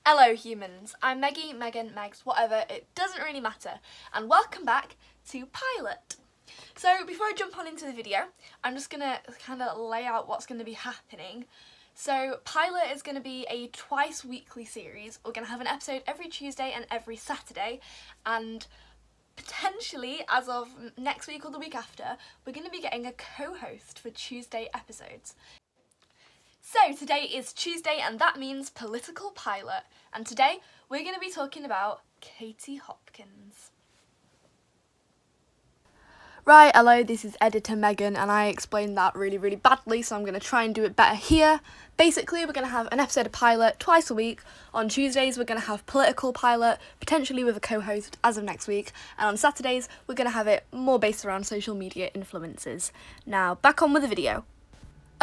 Hello humans, I'm Meggie, Megan, Megs, whatever, it doesn't really matter, and welcome back to Pilot. So before I jump on into the video, I'm just going to kind of lay out what's going to be happening. So Pilot is going to be a twice weekly series. We're going to have an episode every Tuesday and every Saturday, and potentially as of next week or the week after, we're going to be getting a co-host for Tuesday episodes. So today is Tuesday and that means Political Pilot, and today we're going to be talking about Katie Hopkins. Right, hello, this is Editor Megan and I explained that really badly, so I'm going to try and do it better here. Basically, we're going to have an episode of Pilot twice a week. On Tuesdays we're going to have Political Pilot, potentially with a co-host as of next week, and on Saturdays we're going to have it more based around social media influencers. Now, back on with the video.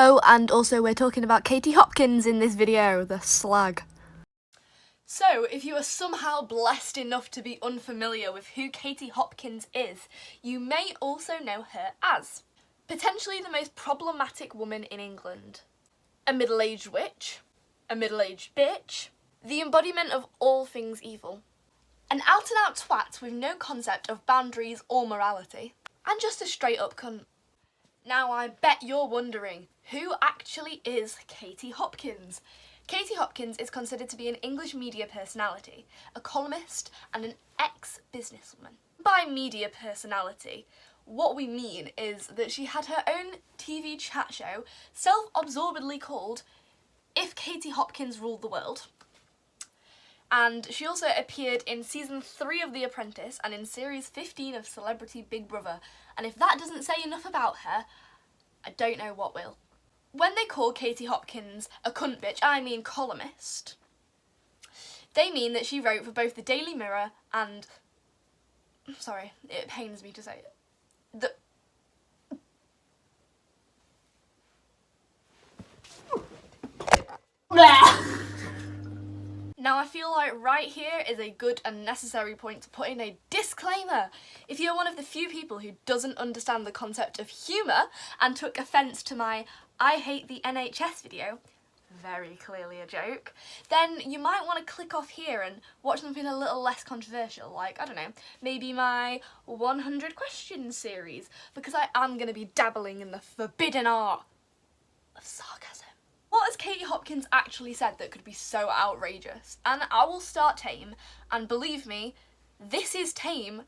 Oh, and also we're talking about Katie Hopkins in this video, the slag. So, if you are somehow blessed enough to be unfamiliar with who Katie Hopkins is, you may also know her as potentially the most problematic woman in England, a middle-aged witch, a middle-aged bitch, the embodiment of all things evil, an out-and-out twat with no concept of boundaries or morality, and just a straight-up cunt. Now I bet you're wondering, who actually is Katie Hopkins? Katie Hopkins is considered to be an English media personality, a columnist and an ex-businesswoman. By media personality, what we mean is that she had her own TV chat show, self-absorbedly called If Katie Hopkins Ruled the World. And she also appeared in season 3 of The Apprentice and in series 15 of Celebrity Big Brother. And if that doesn't say enough about her, I don't know what will. When they call Katie Hopkins a cunt bitch, I mean columnist, they mean that she wrote for both the Daily Mirror and, sorry, it pains me to say it, Now I feel like right here is a good and necessary point to put in a disclaimer. If you're one of the few people who doesn't understand the concept of humour and took offence to my I hate the NHS video, very clearly a joke, then you might want to click off here and watch something a little less controversial, like, I don't know, maybe my 100 questions series, because I am going to be dabbling in the forbidden art of sarcasm. What has Katie Hopkins actually said that could be so outrageous? And I will start tame, and believe me, this is tame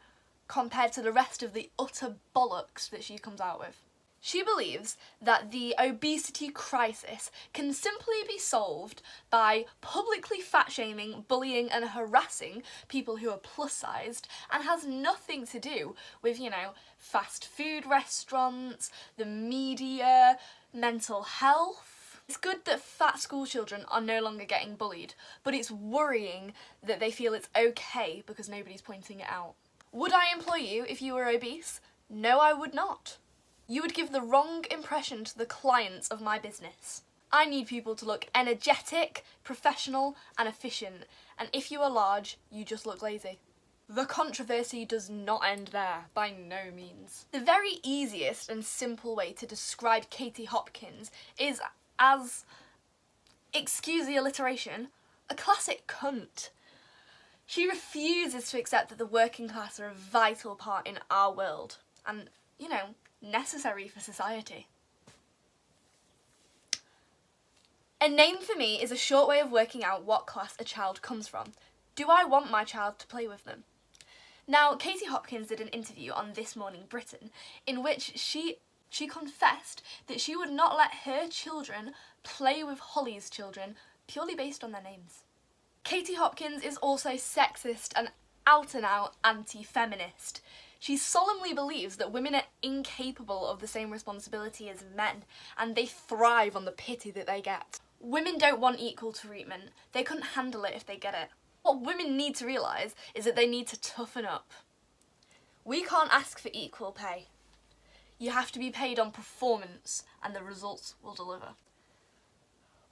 compared to the rest of the utter bollocks that she comes out with. She believes that the obesity crisis can simply be solved by publicly fat-shaming, bullying and harassing people who are plus-sized, and has nothing to do with, you know, fast food restaurants, the media, mental health. It's good that fat school children are no longer getting bullied, but it's worrying that they feel it's okay because nobody's pointing it out. Would I employ you if you were obese? No, I would not. You would give the wrong impression to the clients of my business. I need people to look energetic, professional and efficient, and if you are large, you just look lazy. The controversy does not end there, by no means. The very easiest and simple way to describe Katie Hopkins is as, excuse the alliteration, a classic cunt. She refuses to accept that the working class are a vital part in our world and, you know, necessary for society. A name for me is a short way of working out what class a child comes from. Do I want my child to play with them? Now, Katie Hopkins did an interview on This Morning Britain in which she confessed that she would not let her children play with Holly's children purely based on their names. Katie Hopkins is also sexist and out-and-out anti-feminist. She solemnly believes that women are incapable of the same responsibility as men, and they thrive on the pity that they get. Women don't want equal treatment. They couldn't handle it if they get it. What women need to realise is that they need to toughen up. We can't ask for equal pay. You have to be paid on performance, and the results will deliver.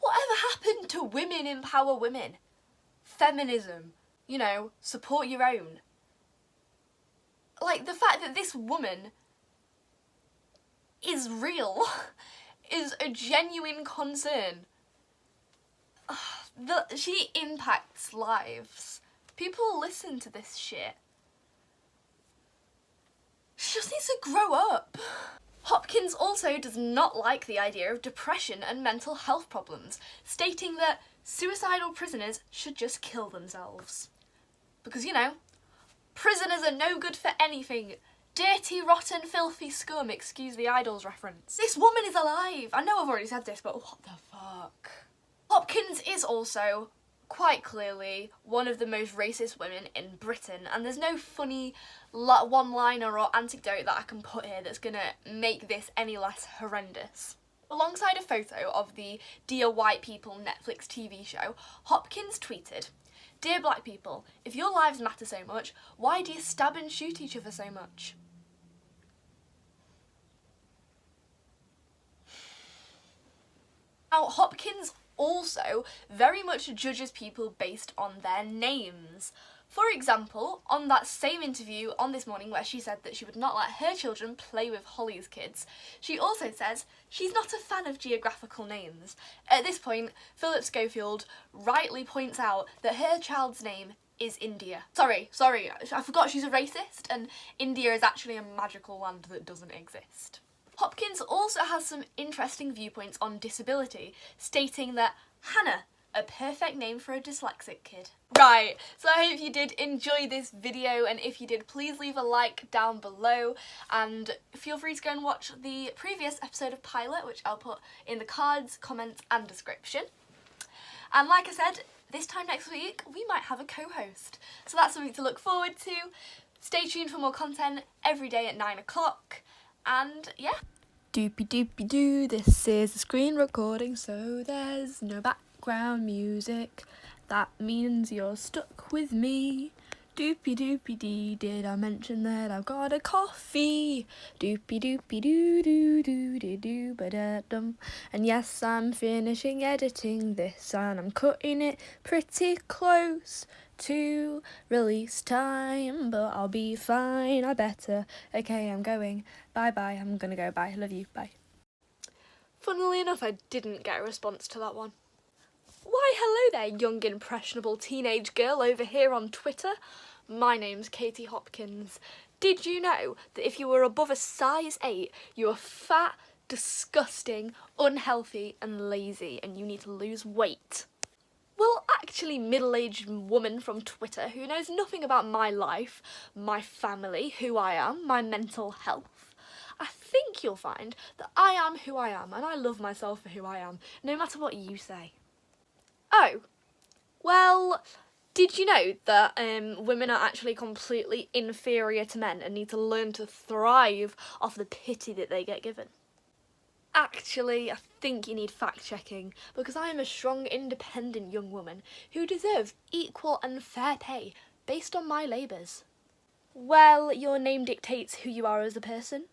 Whatever happened to women empower women? Feminism, you know, support your own. Like, the fact that this woman is real is a genuine concern. She impacts lives. People listen to this shit. She just needs to grow up. Hopkins also does not like the idea of depression and mental health problems, stating that suicidal prisoners should just kill themselves. Because, you know, prisoners are no good for anything. Dirty, rotten, filthy scum, excuse the Idols reference. This woman is alive! I know I've already said this, but what the fuck? Hopkins is also quite clearly one of the most racist women in Britain, and there's no funny one-liner or anecdote that I can put here that's gonna make this any less horrendous. Alongside a photo of the Dear White People Netflix TV show, Hopkins tweeted, "Dear black people, if your lives matter so much, why do you stab and shoot each other so much?" Now, Hopkins also very much judges people based on their names. For example, on that same interview on This Morning where she said that she would not let her children play with Holly's kids, she also says she's not a fan of geographical names. At this point, Philip Schofield rightly points out that her child's name is India. Sorry, I forgot she's a racist and India is actually a magical land that doesn't exist. Hopkins also has some interesting viewpoints on disability, stating that Hannah, a perfect name for a dyslexic kid. Right, so I hope you did enjoy this video, and if you did, please leave a like down below, and feel free to go and watch the previous episode of Pilot, which I'll put in the cards, comments and description. And like I said, this time next week we might have a co-host, so that's something to look forward to. Stay tuned for more content every day at 9 o'clock, and yeah. Doopy doopy doo, this is a screen recording, so there's no background music. That means you're stuck with me. Doopy doopy dee, did I mention that I've got a coffee? Doopy doopy doo doo doo doo doo ba da dum. And yes, I'm finishing editing this and I'm cutting it pretty close to release time, but I'll be fine, I better. Okay, I'm going. Bye bye, I'm gonna go. Bye, love you, bye. Funnily enough, I didn't get a response to that one. Why, hello there, young impressionable teenage girl over here on Twitter. My name's Katie Hopkins. Did you know that if you were above a size 8, you are fat, disgusting, unhealthy and lazy and you need to lose weight? Well, actually, middle-aged woman from Twitter who knows nothing about my life, my family, who I am, my mental health, I think you'll find that I am who I am and I love myself for who I am, no matter what you say. Oh, well, did you know that women are actually completely inferior to men and need to learn to thrive off the pity that they get given? Actually, I think you need fact-checking, because I am a strong, independent young woman who deserves equal and fair pay based on my labours. Well, your name dictates who you are as a person.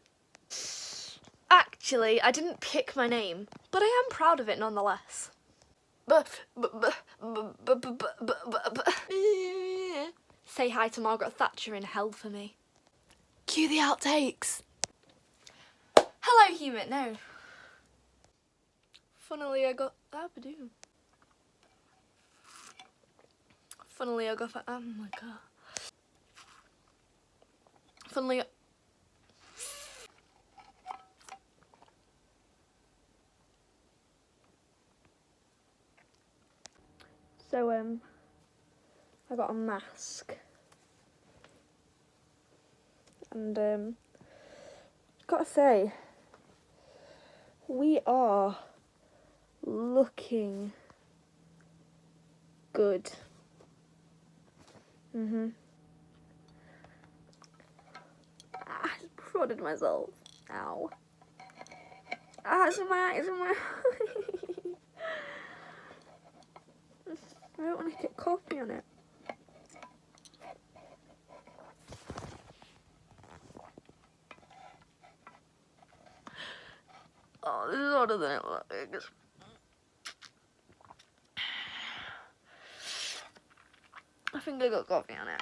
Actually, I didn't pick my name, but I am proud of it nonetheless. Say hi to Margaret Thatcher in hell for me. Cue the outtakes. Hello, human. No. Funnily, I got Abadoo. Funnily, I got oh my god. Funnily. So I got a mask, and gotta say, we are looking good. I just prodded myself. Ow. It's in my I don't want to get coffee on it. Oh, this is harder than it looks. I think I got coffee on it.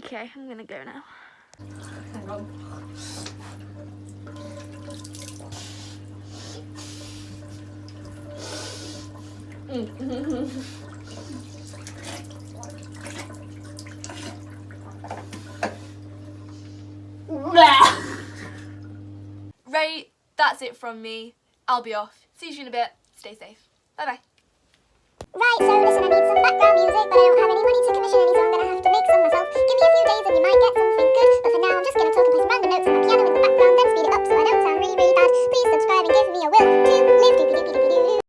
Okay, I'm gonna go now. Hang on. Right, that's it from me. I'll be off. See you in a bit. Stay safe. Bye bye. Right, so listen, I need some background music, but I don't have any money to commission any, so I'm gonna have to make some myself. Give me a few days and you might get some.